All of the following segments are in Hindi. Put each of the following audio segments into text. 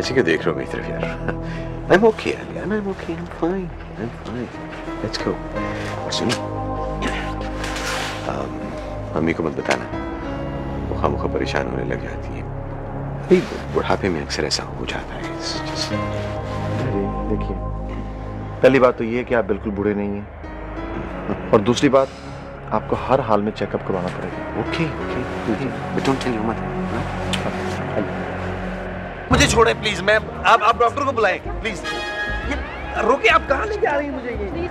ऐसे क्यों देख रहे हो मेरी तरफ यार? I'm okay, Alia. I'm okay. I'm fine. I'm fine. Let's go. और सुनो, मम्मी को मत बताना, वो खामखा परेशान होने लग जाती है। भाई बुढ़ापे में अक्सर ऐसा हो जाता है। देखिए, पहली बात तो ये है कि आप बिल्कुल बूढ़े नहीं हैं, और दूसरी बात आपको हर हाल में चेकअप करवाना पड़ेगा। Okay okay, but don't tell your mother. मुझे छोड़े प्लीज, मैं आप डॉक्टर को बुलाएं प्लीज। ये रोके, आप कहाँ लेके आ रही हैं मुझे? ये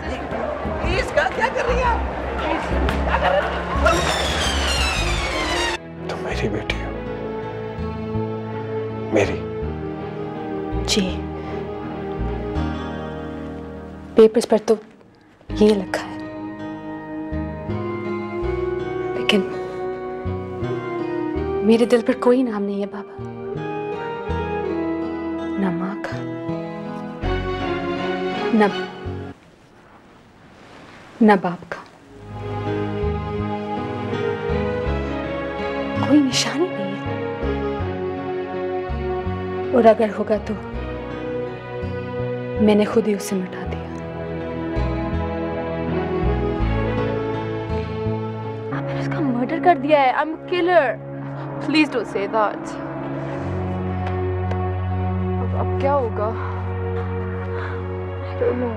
प्लीज क्या कर रही हैं आप? क्या कर रही हैं? तुम मेरी बेटी हो, मेरी। जी, पेपर्स पर तो ये लिखा है, लेकिन मेरे दिल पर कोई नाम नहीं है बाबा, ना माँ का, न बाप का। कोई निशानी नहीं है, और अगर होगा तो मैंने खुद ही उसे मिटा दिया। मैंने उसका मर्डर कर दिया है। I'm a killer. Please don't say that. अब क्या होगा? I don't know.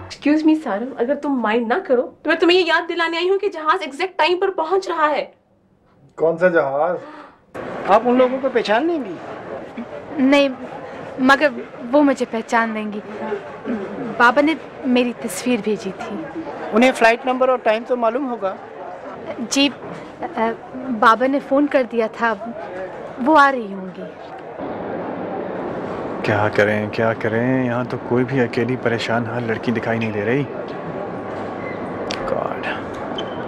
Excuse me, सारम, अगर तुम माइंड ना करो तो मैं तुम्हें ये याद दिलाने आई हूँ कि जहाज एग्जैक्ट टाइम पर पहुंच रहा है। कौन सा जहाज? आप उन लोगों को पहचान लेंगी? नहीं, मगर वो मुझे पहचान लेंगी। बाबा ने मेरी तस्वीर भेजी थी। उन्हें फ्लाइट नंबर और टाइम तो मालूम होगा? जी, बाबा ने फोन कर दिया था, वो आ रही होंगी। क्या करें, यहाँ तो कोई भी अकेली परेशान हाल लड़की दिखाई नहीं दे रही। गॉड,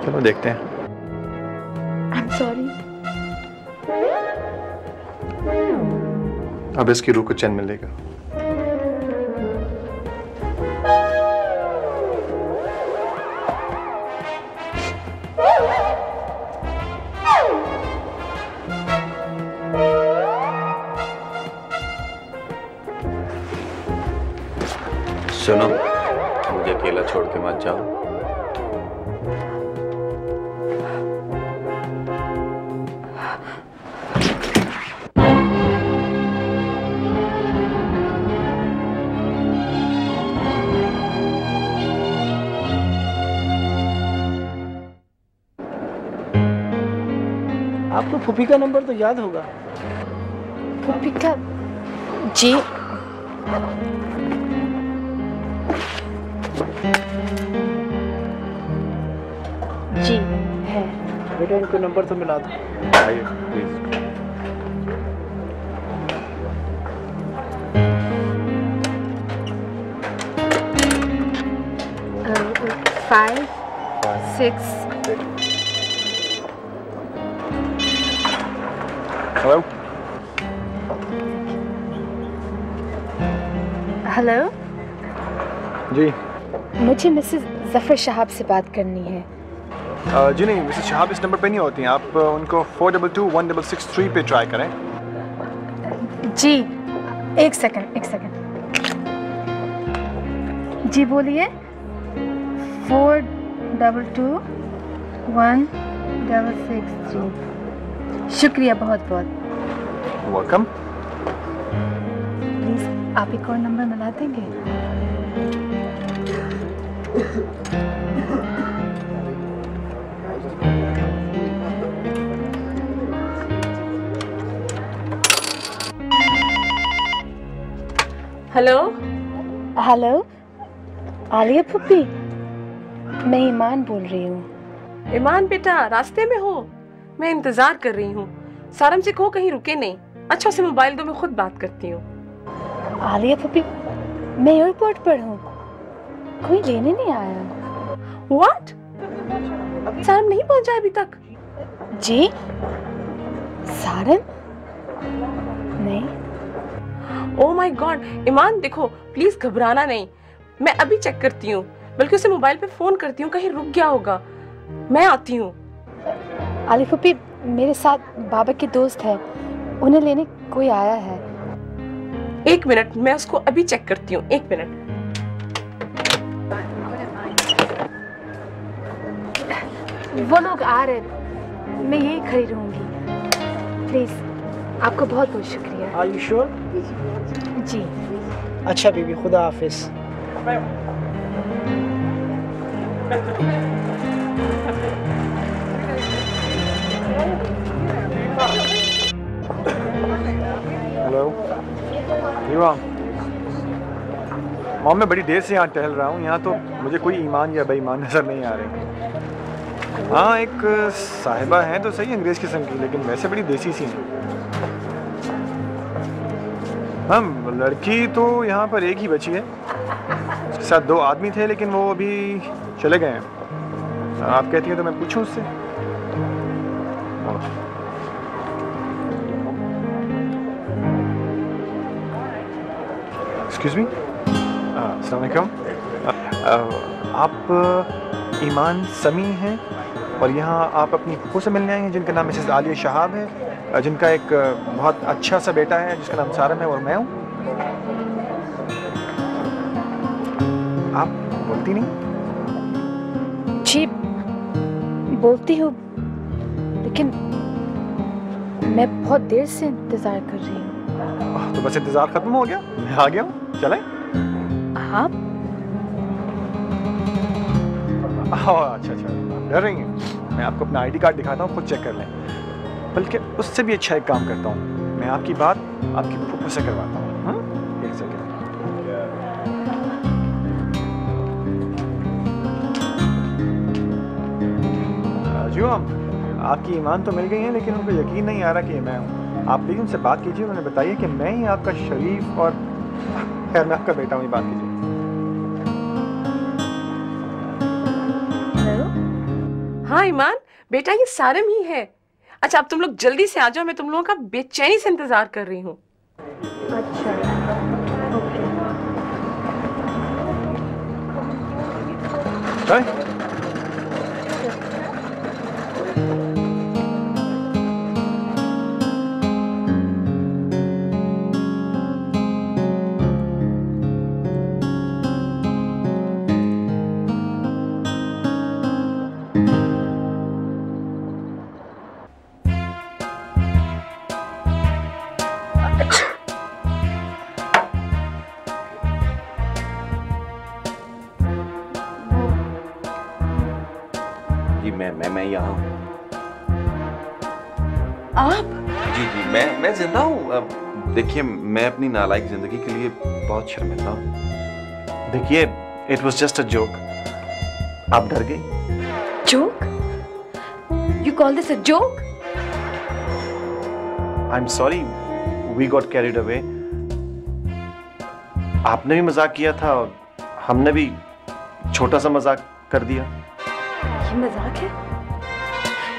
चलो देखते हैं। I'm sorry. अब इसकी रूह को चैन मिलेगा। सुनो, मुझे अकेला छोड़ के मत जाओ। आपको फूफी का नंबर तो याद होगा? फूफी का? जी, जी है। बेटा इनको नंबर तो मिला दो। आइए प्लीज। 5, 6. हेलो। हेलो जी। मुझे मिसेस जफर शहाब से बात करनी है। जी नहीं, मिसेस शहाब इस नंबर पे नहीं होती हैं। आप उनको 422-1663 पे ट्राई करें। जी, एक सेकंड। जी बोलिए। 422-1663। शुक्रिया बहुत बहुत। वेलकम। प्लीज आप एक और नंबर मिला देंगे? हेलो हेलो, आलिया फूफी, मैं ईमान बोल रही हूँ। ईमान बेटा, रास्ते में हो? मैं इंतजार कर रही हूँ। सारम से कहो कहीं रुके नहीं। अच्छा उसे मोबाइल दो, मैं खुद बात करती हूँ। आलिया पप्पी, मैं एयरपोर्ट पर हूँ, कोई लेने नहीं आया। What? सारम नहीं पहुंचा अभी तक? जी? सारम? नहीं। ओह माय गॉड, ईमान देखो प्लीज घबराना नहीं, मैं अभी चेक करती हूँ, बल्कि उसे मोबाइल पे फोन करती हूँ, कहीं रुक गया होगा, मैं आती हूँ। आलिया पप्पी, मेरे साथ बाबा के दोस्त है, उन्हें लेने कोई आया है। एक मिनट, मैं उसको अभी चेक करती हूँ, एक मिनट। वो लोग आ रहे, मैं यही खड़ी रहूंगी। प्लीज, आपको बहुत बहुत शुक्रिया। Are you sure? जी। अच्छा बीबी, खुदा हाफिज। हेलो मॉम, मैं बड़ी देर से यहाँ टहल रहा हूँ। यहाँ तो मुझे कोई ईमान या बेईमान नजर नहीं आ रहे। हाँ, एक साहिबा है तो सही अंग्रेज किस्म की, लेकिन वैसे बड़ी देसी सी है। हाँ, लड़की तो यहाँ पर एक ही बची है, उसके साथ 2 आदमी थे, लेकिन वो अभी चले गए हैं। आप कहती हैं तो मैं पूछूं उससे? एक्सक्यूज मी, अस्सलाम वालेकुम। आप ईमान समी हैं और यहाँ आप अपनी फूफो से मिलने आए हैं जिनका नाम मिसेस आलिया शहाब है, जिनका एक बहुत अच्छा सा बेटा है जिसका नाम सारम है और मैं हूँ। आप बोलती नहीं? जी, बोलती हूँ, लेकिन मैं बहुत देर से इंतजार कर रही हूँ। तो बस इंतजार खत्म हो गया, मैं आ गया हूँ, चलें? हाँ? अच्छा, डर रही हैं? मैं आपको अपना आईडी कार्ड दिखाता हूँ, खुद चेक कर लें। बल्कि उससे भी अच्छा एक काम करता हूँ, मैं आपकी बात आपकी फूफो से करवाता हूँ। हाँ, एक सेकंड। जी आपकी ईमान तो मिल गई है, लेकिन उनको यकीन नहीं आ रहा कि मैं हूँ। आप प्लीज उनसे बात कीजिए, उन्हें बताइए कि मैं ही आपका शरीफ और खैर मैं आपका बेटा हूँ। बात कीजिए। हाँ ईमान, बेटा ये सारम ही है। अच्छा, अब तुम लोग जल्दी से आ जाओ, मैं तुम लोगों का बेचैनी से इंतजार कर रही हूँ। अच्छा, ओके। मैं यहाँ हूँ। आप? जी, मैं जिंदा हूँ। देखिए, मैं अपनी नालायक जिंदगी के लिए बहुत शर्मिंदा हूँ। देखिए, it was just a joke. आप डर गई? Joke? You call this a joke? I'm sorry, we got carried away. आपने भी मजाक किया था और हमने भी छोटा सा मजाक कर दिया। ये मजाक है?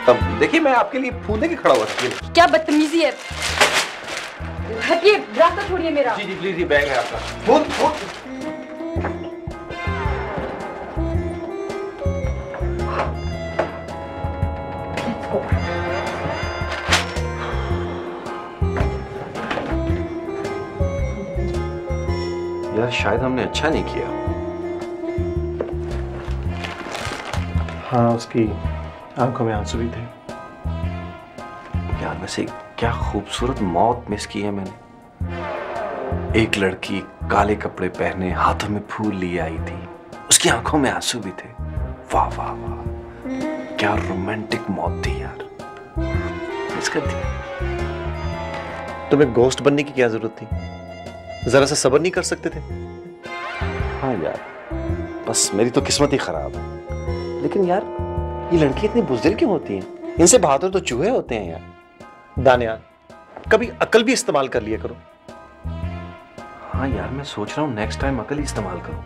अब देखिए, मैं आपके लिए फूल लेके खड़ा हुआ था। क्या बदतमीजी है? हटिए, रास्ता छोड़िए मेरा। जी प्लीज, ये बैग है आपका। फूल। यार, शायद हमने अच्छा नहीं किया। हाँ, उसकी आंखों में आंसू भी थे। यार, वैसे क्या खूबसूरत मौत मिस की है मैंने। एक लड़की काले कपड़े पहने, हाथों में फूल लिए आई थी, उसकी आंखों में आंसू भी थे। वाह वाह वाह, क्या रोमांटिक मौत थी यार। मिस कर दी। तुम्हें गोस्ट बनने की क्या जरूरत थी? जरा सा सब्र नहीं कर सकते थे? हाँ यार, बस मेरी तो किस्मत ही खराब है। लेकिन यार, ये लड़की इतनी बुज़दिल क्यों होती हैं? इनसे बहादुर तो चूहे होते हैं यार। दानियाल, कभी अकल भी इस्तेमाल कर लिया करो। हाँ यार, मैं सोच रहा हूँ नेक्स्ट टाइम अकल ही इस्तेमाल करूँ।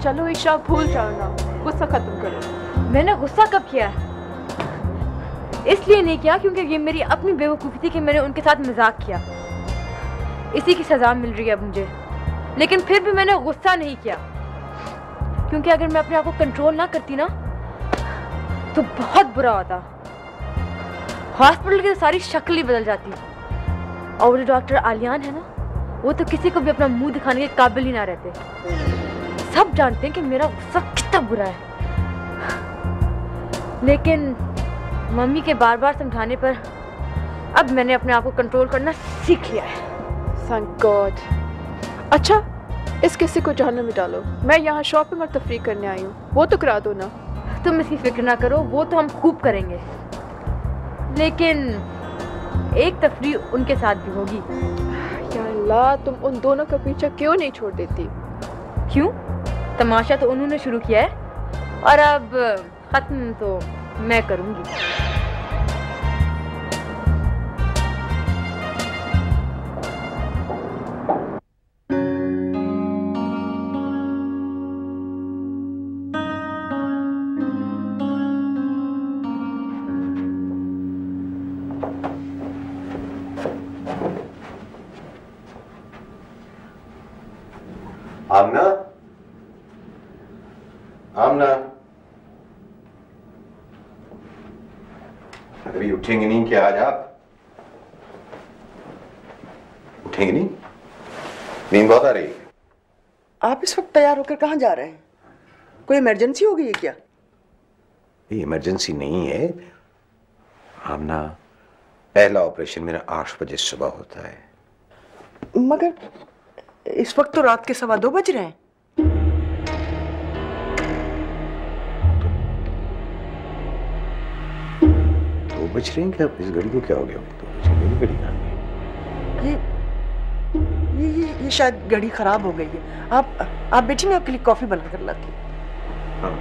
चलो ईशा, भूल जाओ ना, गुस्सा खत्म करो। मैंने गुस्सा कब किया? इसलिए नहीं किया क्योंकि ये मेरी अपनी बेवकूफ़ी थी कि मैंने उनके साथ मजाक किया। इसी की सजा मिल रही है अब मुझे। लेकिन फिर भी मैंने गुस्सा नहीं किया क्योंकि अगर मैं अपने आप को कंट्रोल ना करती ना तो बहुत बुरा होता। हॉस्पिटल की सारी शक्ल ही बदल जाती। और वो जो डॉक्टर आलियान है ना, वो तो किसी को भी अपना मुंह दिखाने के काबिल ही ना रहते। सब जानते हैं कि मेरा गुस्सा कितना बुरा है। लेकिन मम्मी के बार बार समझाने पर अब मैंने अपने आप को कंट्रोल करना सीख लिया है। Thank God। अच्छा, इस किस्से को जहन्नम में डालो। मैं यहाँ शॉपिंग और तफरीह करने आई हूँ, वो तो करा दो ना। तुम इसकी फिक्र ना करो, वो तो हम खूब करेंगे। लेकिन एक तफरीह उनके साथ भी होगी। या अल्लाह, तुम उन दोनों का पीछा क्यों नहीं छोड़ देती? क्यों? तमाशा तो उन्होंने शुरू किया है और अब खत्म तो मैं करूंगी। आमना, आमना, अभी उठेंगे नहीं क्या आज आप? उठेंगे नहीं? नींद बहुत आ रही है। आप इस वक्त तैयार होकर कहाँ जा रहे हैं? कोई इमरजेंसी हो गई है क्या? ये इमरजेंसी नहीं है आमना, पहला ऑपरेशन मेरा 8 बजे सुबह होता है। मगर इस वक्त तो रात के 2:15 बज रहे हैं। तो बज रहे हैं क्या? इस घड़ी को क्या हो गया? तो मेरी घड़ी कहाँ गई? ये शायद घड़ी खराब हो गई है। आप बैठिए, मैं आपके लिए कॉफी बना कर लाती हूँ। हाँ,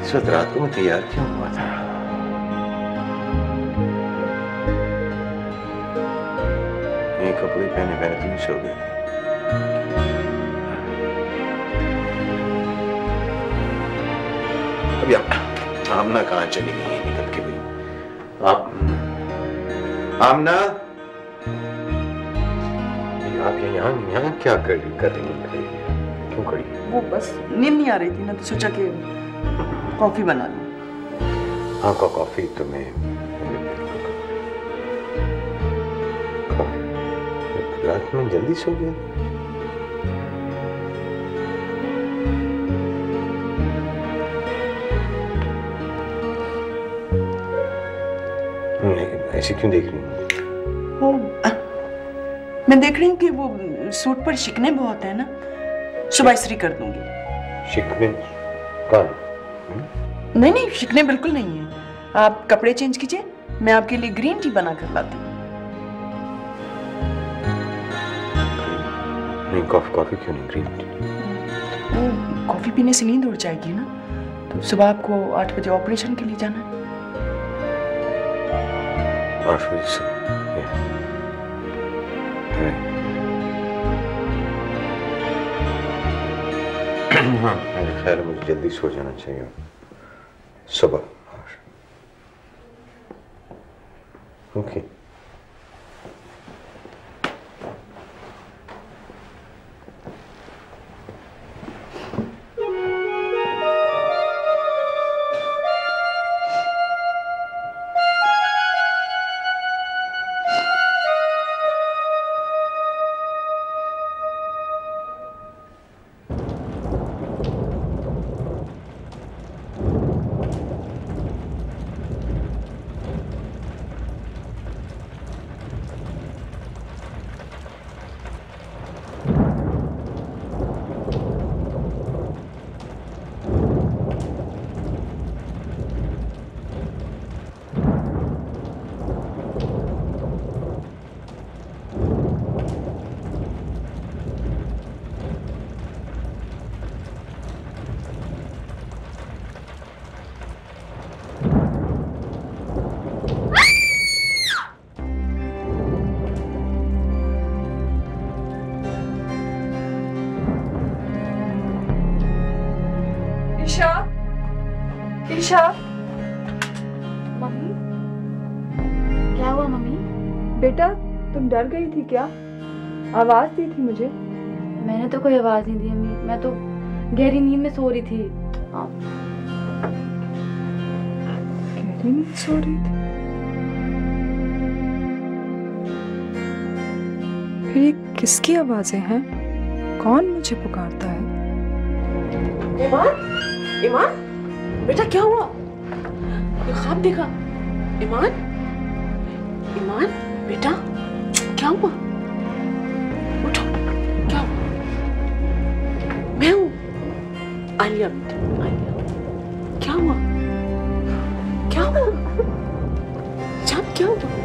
इस वक्त रात को मैं तैयार क्यों हुआ था? ये कपड़े पहने पहने तुम सो गई। अभी आमना कहाँ चली गई? निकल के गई। आमना, आप यहाँ क्या कर रही हैं? क्यों खड़ी? वो बस नींद नहीं आ रही थी ना, तो सोचा कि कॉफी बना लूं। हाँ, कॉफी तो मैं रात में जल्दी सो गया। ऐसे क्यों देख रही हो? वो मैं देख रही हूँ कि वो सूट पर शिकने बहुत है ना, सुबह इस्त्री कर दूंगी। शिकने? कहाँ? नहीं नहीं, शिकने बिल्कुल नहीं है। आप कपड़े चेंज कीजिए, मैं आपके लिए ग्रीन टी बना कर लाती हूँ। नहीं, कॉफी क्यों नहीं, ग्रीन टी? कॉफी पीने से नींद उड़ जाएगी ना, तो सुबह आपको 8 बजे ऑपरेशन के लिए जाना है। 8 बजे से? हाँ, मेरे ख्याल है मुझे जल्दी सो जाना चाहिए सुबह। ओके। ईशा, ईशा। मम्मी, क्या हुआ मम्मी? बेटा, तुम डर गई थी क्या? आवाज दी थी मुझे। मैंने तो कोई आवाज नहीं दी अम्मी, मैं तो गहरी नींद में सो रही थी। गहरी नींद सो रही थी? फिर ये किसकी आवाजें हैं? कौन मुझे पुकारता है? ईमान, ईमान, बेटा क्या हुआ? ये ख्वाब देखा? ईमान, ईमान, बेटा क्या हुआ? उठो, क्या हुआ? मैं हूँ आलिया, आलिया। क्या हुआ? क्या हुआ? जान क्या हुआ?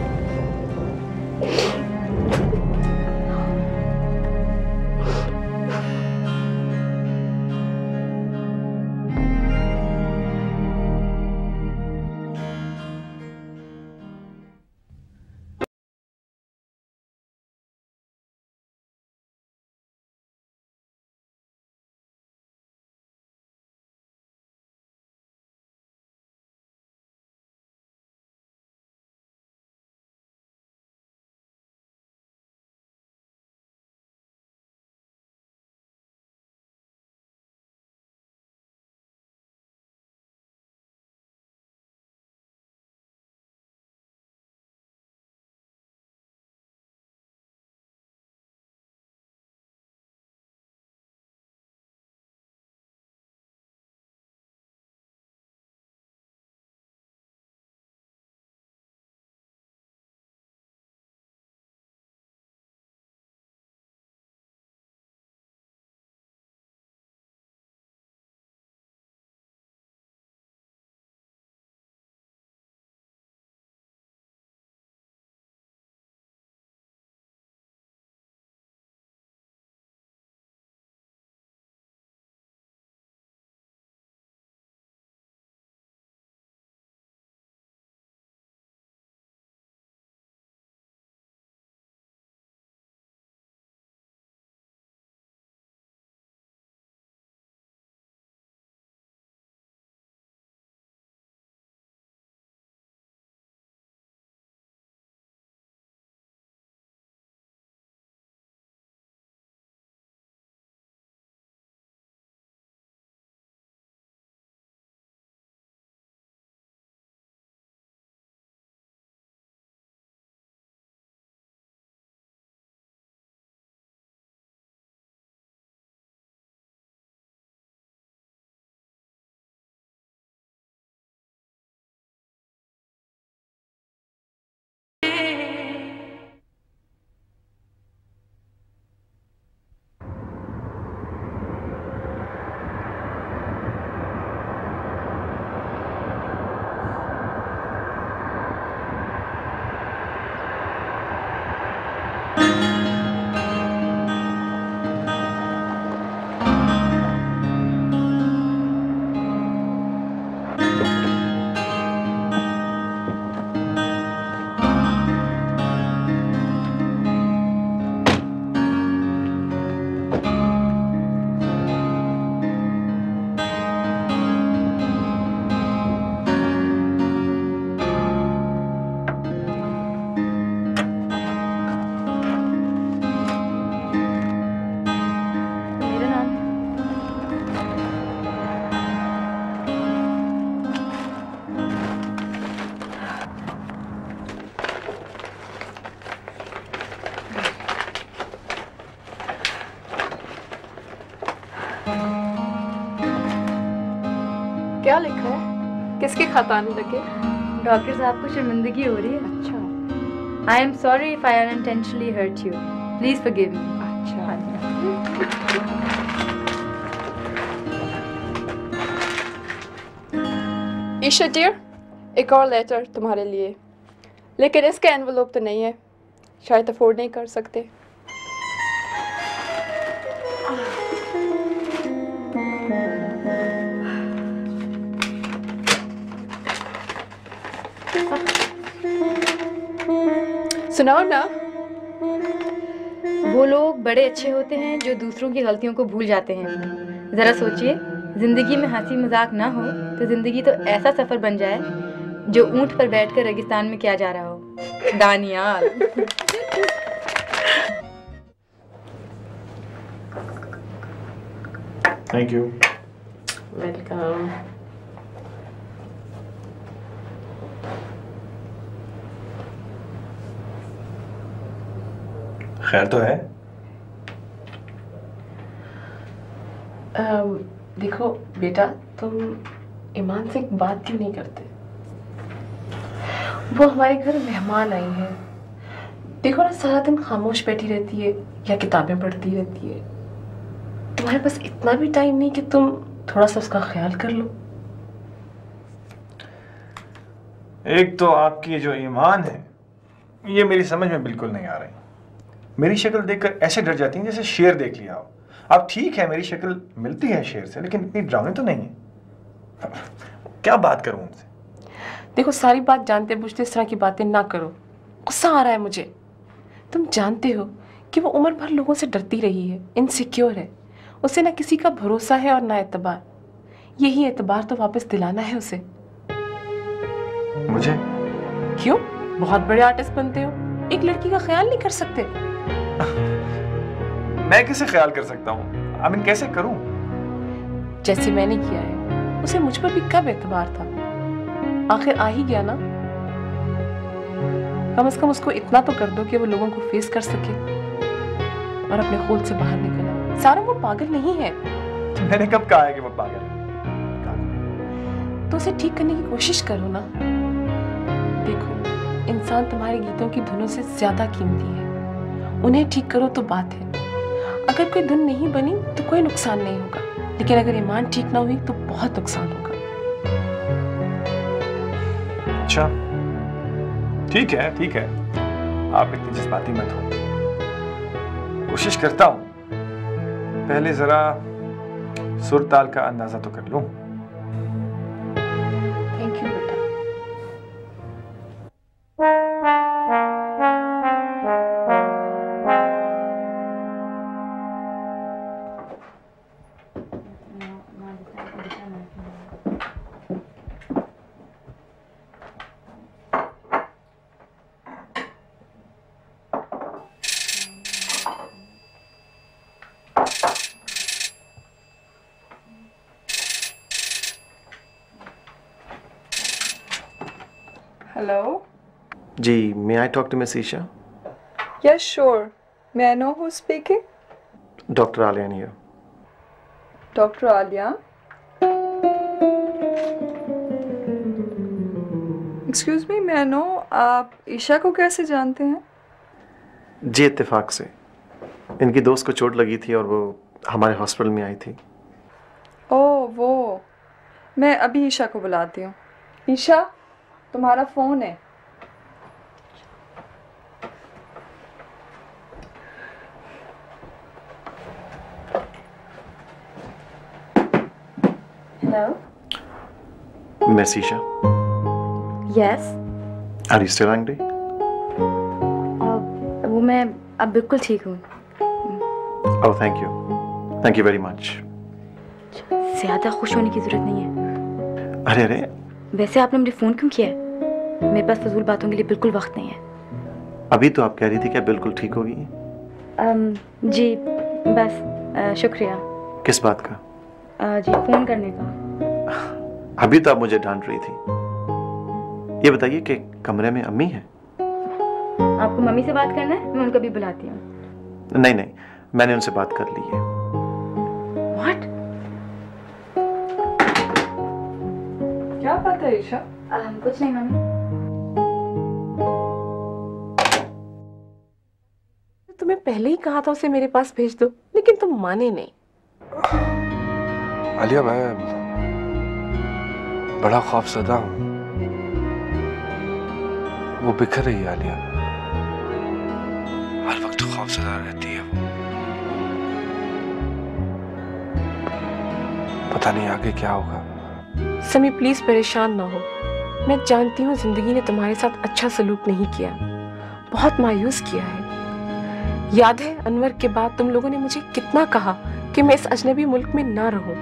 क्या लिखा है? किसके खत आने लगे? डॉक्टर साहब को शर्मिंदगी हो रही है। अच्छा। I am sorry if I unintentionally hurt you, please forgive me. अच्छा। ईशा डियर, एक और लेटर तुम्हारे लिए, लेकिन इसका एनवलप तो नहीं है, शायद अफोर्ड नहीं कर सकते। सुनाओ ना। वो लोग बड़े अच्छे होते हैं जो दूसरों की गलतियों को भूल जाते हैं। जरा सोचिए, जिंदगी में हंसी मजाक ना हो तो जिंदगी तो ऐसा सफर बन जाए जो ऊंट पर बैठकर रेगिस्तान में किया जा रहा हो। दानियाल। Thank you. वेलकम। खैर तो है? देखो बेटा, तुम ईमान से एक बात क्यों नहीं करते? वो हमारे घर मेहमान आई है। देखो ना, सारा दिन खामोश बैठी रहती है या किताबें पढ़ती रहती है। तुम्हारे पास इतना भी टाइम नहीं कि तुम थोड़ा सा उसका ख्याल कर लो। एक तो आपकी जो ईमान है ये मेरी समझ में बिल्कुल नहीं आ रही। मेरी शक्ल देखकर ऐसे डर जाती हैं जैसे शेर देख लिया हो। अब ठीक है, मेरी शक्ल मिलती है शेर से, लेकिन इतनी डरावनी तो नहीं है। क्या बात करूं उनसे? देखो, सारी बात जानते बूझते इस तरह की बातें ना करो। गुस्सा आ रहा है मुझे। तुम जानते हो कि वो उम्र भर लोगों से डरती रही है, इनसिक्योर है। उसे ना किसी का भरोसा है और ना एतबार। यही एतबार तो वापस दिलाना है उसे। मुझे? क्यों? बहुत बड़े आर्टिस्ट बनते हो, एक लड़की का ख्याल नहीं कर सकते? मैं कैसे ख्याल कर सकता हूँ? आई मीन कैसे करूँ? जैसे मैंने किया है। उसे मुझ पर भी कब एतबार था? आखिर आ ही गया ना। कम से कम उसको इतना तो कर दो कि वो लोगों को फेस कर सके और अपने खोल से बाहर निकल आए। सारा वो पागल नहीं है। मैंने कब कहा है कि वो पागल है? तो उसे ठीक करने की कोशिश करो ना। देखो, इंसान तुम्हारे गीतों की धुनों से ज्यादा कीमती है। उन्हें ठीक करो तो बात है। अगर कोई धुन नहीं बनी तो कोई नुकसान नहीं होगा, लेकिन अगर ईमान ठीक ना हुई तो बहुत नुकसान होगा। अच्छा, ठीक है ठीक है, आप इतनी जज्बाती मत हो। कोशिश करता हूं, पहले जरा सुर ताल का अंदाजा तो कर लूं। थैंक यू बेटा। Hello? जी, may I talk to Miss Isha? Yes, sure. May I know who's speaking? Dr. Alian here. Dr. Alia? Excuse me, may I know आप ईशा को कैसे जानते हैं? जी, इत्तेफाक से। इनकी दोस्त को चोट लगी थी और वो हमारे हॉस्पिटल में आई थी। ओह, वो। मैं अभी ईशा को बुलाती हूँ। ईशा, तुम्हारा फोन है। Hello. Miss Isha, yes. are you still angry? वो मैं अब बिल्कुल ठीक हूँ। Oh, thank you. Thank you very much. ज्यादा खुश होने की जरूरत नहीं है। अरे अरे, वैसे आपने मुझे फोन क्यों किया है? मेरे पास फजूल बातों के लिए बिल्कुल वक्त नहीं है। अभी तो आप कह रही थी कि बिल्कुल ठीक होगी। जी, बस शुक्रिया। किस बात का? जी, फोन करने का। अभी तो आप मुझे डांट रही थी। ये बताइए कि कमरे में अम्मी है? आपको मम्मी से बात करना है? मैं उनको भी बुलाती हूँ। नहीं नहीं, मैंने उनसे बात कर ली है। What? है ईशा? कुछ नहीं मम्मी। तुम्हें पहले ही कहा था उसे मेरे पास भेज दो, लेकिन तुम माने नहीं। आलिया, मैं बड़ा खौफजदा हूं। वो बिखर रही है आलिया, हर वक्त खौफजदा रहती है वो। पता नहीं आगे क्या होगा। समी प्लीज परेशान ना हो। मैं जानती हूँ जिंदगी ने तुम्हारे साथ अच्छा सलूक नहीं किया, बहुत मायूस किया है। याद है अनवर के बाद तुम लोगों ने मुझे कितना कहा कि मैं इस अजनबी मुल्क में ना रहूं,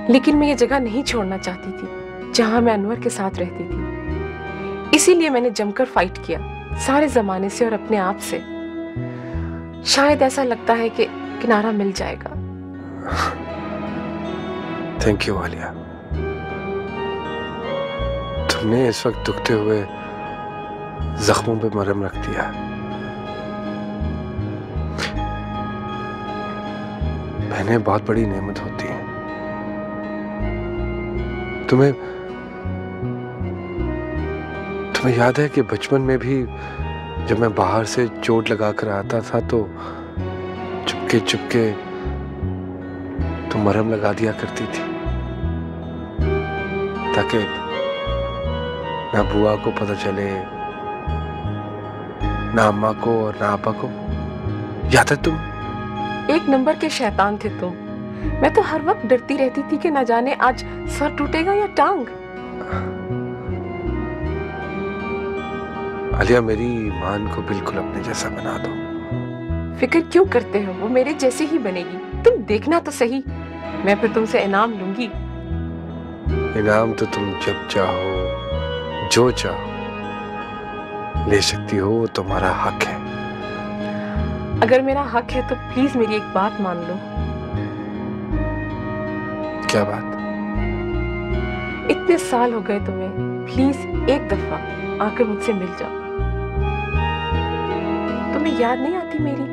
लेकिन मैं ये जगह नहीं छोड़ना चाहती थी जहां मैं अनवर के साथ रहती थी। इसीलिए मैंने जमकर फाइट किया, सारे जमाने से और अपने आप से। शायद ऐसा लगता है कि किनारा मिल जाएगा। थैंक यू आलिया, तुमने इस वक्त दुखते हुए जख्मों पे मरहम रख दिया। बहनें बहुत बड़ी नेमत होती हैं। तुम्हें याद है कि बचपन में भी जब मैं बाहर से चोट लगा कर आता था तो चुपके चुपके तुम मरहम लगा दिया करती थी, ताकि ना बुआ को पता चले, ना अम्मा को और ना आपा को। याद है तुम? एक नंबर के शैतान थे तुम। मैं तो हर वक्त डरती रहती थी कि ना जाने आज सर टूटेगा या टांग। आलिया, मेरी ईमान को बिल्कुल अपने जैसा बना दो। फिक्र क्यों करते हो, वो मेरे जैसी ही बनेगी। तुम देखना तो सही, मैं फिर तुमसे इनाम लूंगी। इनाम तो तुम जब चाहो जो चाहो ले सकती हो, वो तुम्हारा हक है। अगर मेरा हक है तो प्लीज मेरी एक बात मान लो। क्या बात? इतने साल हो गए तुम्हें, प्लीज एक दफा आकर मुझसे मिल जाओ। तुम्हें याद नहीं आती मेरी?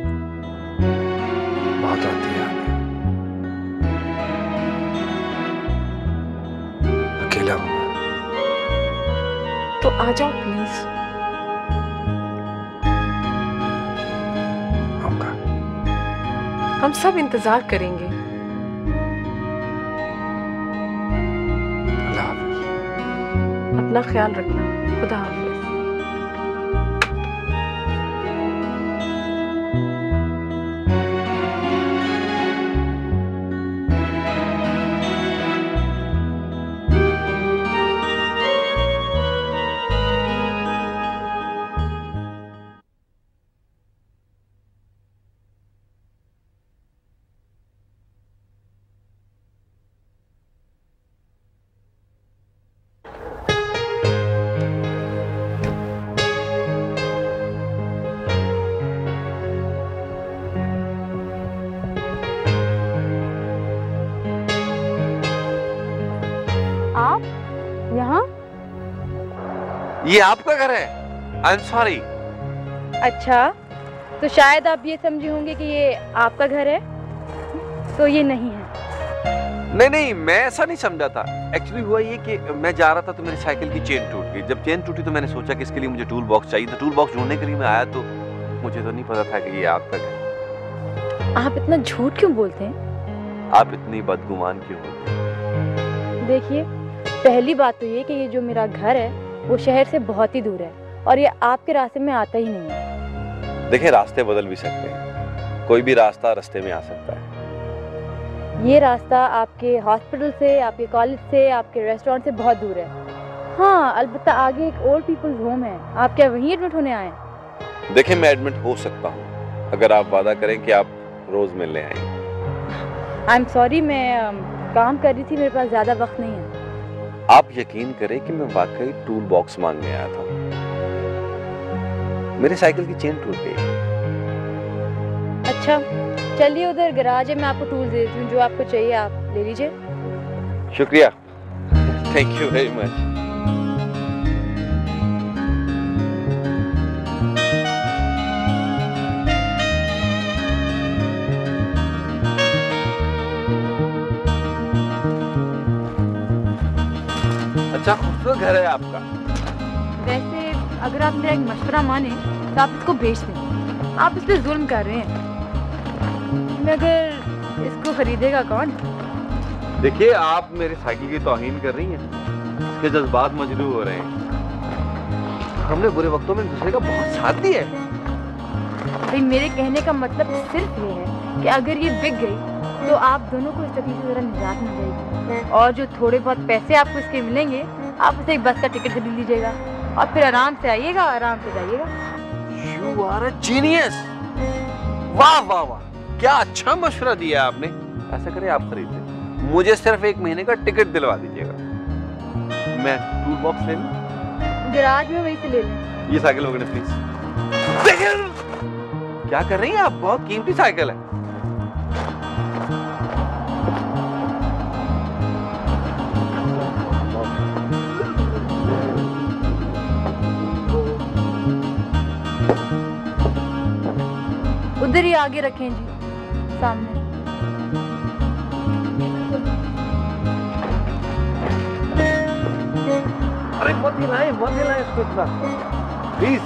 बहुत आती है। अकेला हूं तो आ जाओ प्लीज। हम सब इंतजार करेंगे। अल्लाह हाफ़िज़। अपना ख्याल रखना। खुदा हाफ़िज़। ये आपका घर है? आई एम सॉरी। अच्छा, तो शायद आप ये समझे होंगे कि ये आपका घर है, तो ये नहीं है। नहीं, मैं ऐसा नहीं समझा था। एक्चुअली हुआ ये कि मैं जा रहा था तो मेरी साइकिल की चेन टूट गई। जब चेन टूटी तो मैंने सोचा कि इसके लिए मुझे टूल बॉक्स चाहिए, तो टूल बॉक्स ढूंढने के लिए मैं आया, तो मुझे तो नहीं पता था कि ये आपका घर है। आप इतना झूठ क्यों बोलते हैं? आप इतनी बदगुमान क्यों होते हैं? देखिए, पहली बात तो ये कि ये जो मेरा घर है वो शहर से बहुत ही दूर है और ये आपके रास्ते में आता ही नहीं है। देखिए, रास्ते बदल भी सकते हैं, कोई भी रास्ता रास्ते में आ सकता है। ये रास्ता आपके हॉस्पिटल से, आपके कॉलेज से, आपके रेस्टोरेंट से बहुत दूर है। हाँ, अलबत्ता आगे एक ओल्ड पीपल्स होम है। आप क्या वहीं एडमिट होने आए? देखिए, मैं एडमिट हो सकता हूँ अगर आप वादा करें कि आप रोज मिलने आएंगे। आई एम सॉरी, मैं काम कर रही थी, मेरे पास ज्यादा वक्त नहीं है। आप यकीन करें कि मैं वाकई टूल बॉक्स मांगने आया था। मेरी साइकिल की चेन टूट गई। अच्छा, चलिए उधर गैराज है, मैं आपको टूल दे देती हूँ, जो आपको चाहिए आप ले लीजिए। शुक्रिया, थैंक यू वेरी मच। अच्छा खूबसूरत घर है आपका। वैसे अगर आप मेरा एक मशवरा माने तो आप इसको बेच दें। आप इस पे जुल्म कर रहे हैं, मगर इसको खरीदेगा कौन? देखिए, आप मेरी साइकिल की तौहीन कर रही हैं, इसके जज्बात मजरूह हो रहे हैं। हमने बुरे वक्तों में एक दूसरे का बहुत साथ दिया है। भाई मेरे कहने का मतलब सिर्फ ये है कि अगर ये बिक गई तो आप दोनों को इस तकलीफ से जरा निजात मिल जाएगी, और जो थोड़े बहुत पैसे आपको इसके मिलेंगे आप उसे एक बस का टिकट खरीद लीजिएगा और फिर आराम से आइएगा, आराम से जाइएगा। You are a genius! वाह वाह वाह, क्या अच्छा मशवरा दिया आपने। ऐसा करें, आप खरीद लें, मुझे सिर्फ 1 महीने का टिकट दिलवा दीजिएगा। मैं टूल बॉक्स ले लूं? गैराज में वहीं से ले लें। ये साइकिल वगैरह प्लीज। क्या कर रही हैं आप? बहुत कीमती साइकिल है। उधर ही आगे रखें जी, सामने। अरे मत हिलाएं इसको इतना, प्लीज।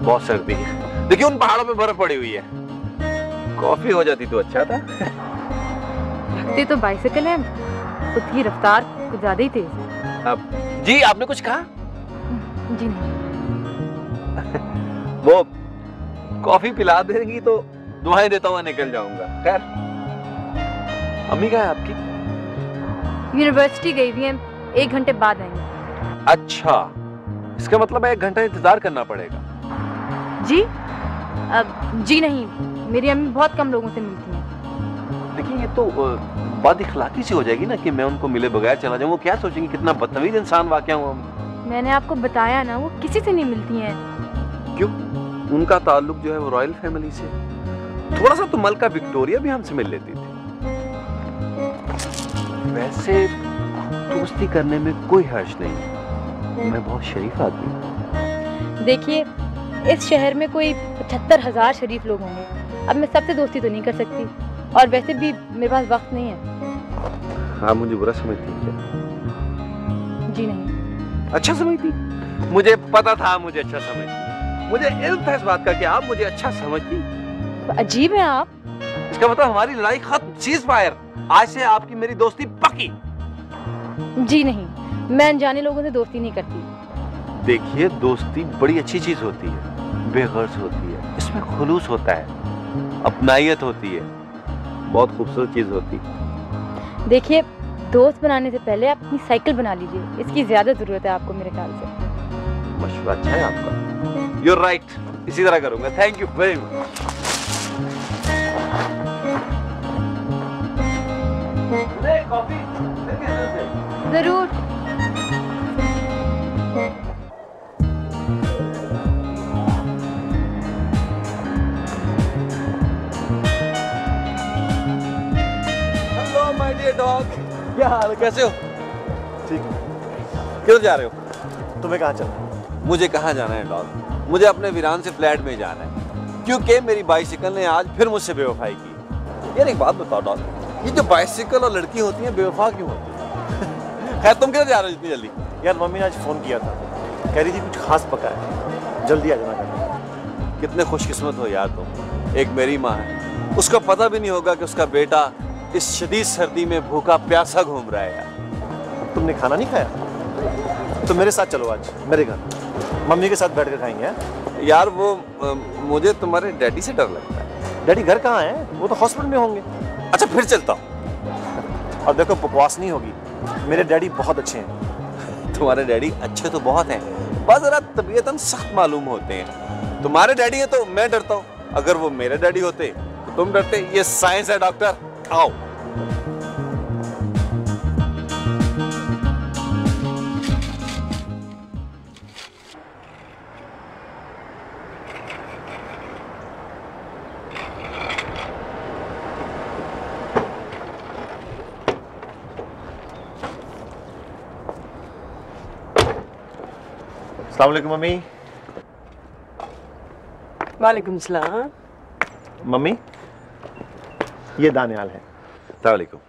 बहुत सर्दी है, देखिए उन पहाड़ों पे बर्फ पड़ी हुई है। कॉफी हो जाती तो अच्छा था। लगती तो बाइसिकल है, उसकी रफ्तार कुछ ज्यादा ही तेज है। अब जी आपने कुछ कहा? जी नहीं। वो कॉफी पिला देंगी तो दुआएं देता हुआ निकल जाऊंगा। खैर, अम्मी कहाँ है आपकी? यूनिवर्सिटी गई हुई हैं, 1 घंटे बाद आएंगे। अच्छा, इसका मतलब है 1 घंटा इंतजार करना पड़ेगा। जी? जी नहीं, मेरी अम्मी बहुत कम लोगों से मिलती हैं। देखिए, ये तो बात इखलाकी सी हो जाएगी ना कि मैं उनको मिले बगैर चला जाऊं। वो क्या सोचेंगे कितना बदतमीज इंसान वाकया हुआ। मैंने आपको बताया ना, वो किसी से नहीं मिलती हैं। क्यों? उनका ताल्लुक जो है वो रॉयल फैमिली से। थोड़ा सा तो मलका विक्टोरिया भी हमसे मिल लेती थी। वैसे दोस्ती करने में कोई हर्ज नहीं, मैं बहुत शरीफ आदमी हूं। देखिए, इस शहर में कोई 75,000 शरीफ लोग होंगे। अब मैं सबसे दोस्ती तो नहीं कर सकती, और वैसे भी मेरे पास वक्त नहीं है। हाँ, मुझे बुरा समझती हैं क्या? जी नहीं। अच्छा समझती? मुझे पता था मुझे अच्छा समझती। मुझे इल्म था इस बात का कि आप मुझे अच्छा समझती। अजीब है आप। इसका मतलब हमारी लड़ाई खत्म, सीज फायर। आज से आपकी मेरी दोस्ती पक्की। जी नहीं, मैं अनजाने लोगों से दोस्ती नहीं करती। देखिए, दोस्ती बड़ी अच्छी चीज होती है, बेगर्ज होती है, इसमें खुलूस होता है, अपनायत होती है, बहुत खूबसूरत चीज होती है। देखिए, दोस्त बनाने से पहले आप अपनी साइकिल बना लीजिए, इसकी ज्यादा जरूरत है आपको मेरे ख्याल से। मशवरा अच्छा है आपका। You're right, इसी तरह करूंगा। Thank you very much. Coffee जरूर। हेलो माय डियर डॉग, क्या हाल, कैसे हो? ठीक है। किधर जा रहे हो? तुम्हें कहाँ चलना है? मुझे कहाँ जाना है डॉग? मुझे अपने वीरान से फ्लैट में जाना है, क्योंकि मेरी बाइसिकल ने आज फिर मुझसे बेवफाई की। यार एक बात बताओ डॉग, ये जो बाइसिकल और लड़की होती है बेवफा क्यों होती है? खैर, तुम किधर जा रहे हो इतनी जल्दी? यार मम्मी ने आज फ़ोन किया था, कह रही थी कुछ खास पका है, जल्दी आ जाना कर। कितने खुशकिस्मत हो यार तुम। एक मेरी माँ है, उसका पता भी नहीं होगा कि उसका बेटा इस शदीद सर्दी में भूखा प्यासा घूम रहा है यार। तुमने खाना नहीं खाया? तो मेरे साथ चलो आज मेरे घर, मम्मी के साथ बैठ कर खाएंगे। हैं? यार वो मुझे तुम्हारे डैडी से डर लगता है। डैडी घर कहाँ है? वो तो हॉस्पिटल में होंगे। अच्छा फिर चलता हूँ। और देखो, बकवास नहीं होगी, मेरे डैडी बहुत अच्छे हैं। तुम्हारे डैडी अच्छे तो बहुत हैं, बस जरा तबीयतन सख्त मालूम होते हैं। तुम्हारे डैडी है तो मैं डरता हूँ, अगर वो मेरे डैडी होते तो तुम डरते। ये साइंस है डॉक्टर, आओ। अस्सलाम वालेकुम मम्मी। वालेकुम सलाम। मम्मी, ये दानियाल है। अस्सलाम वालेकुम।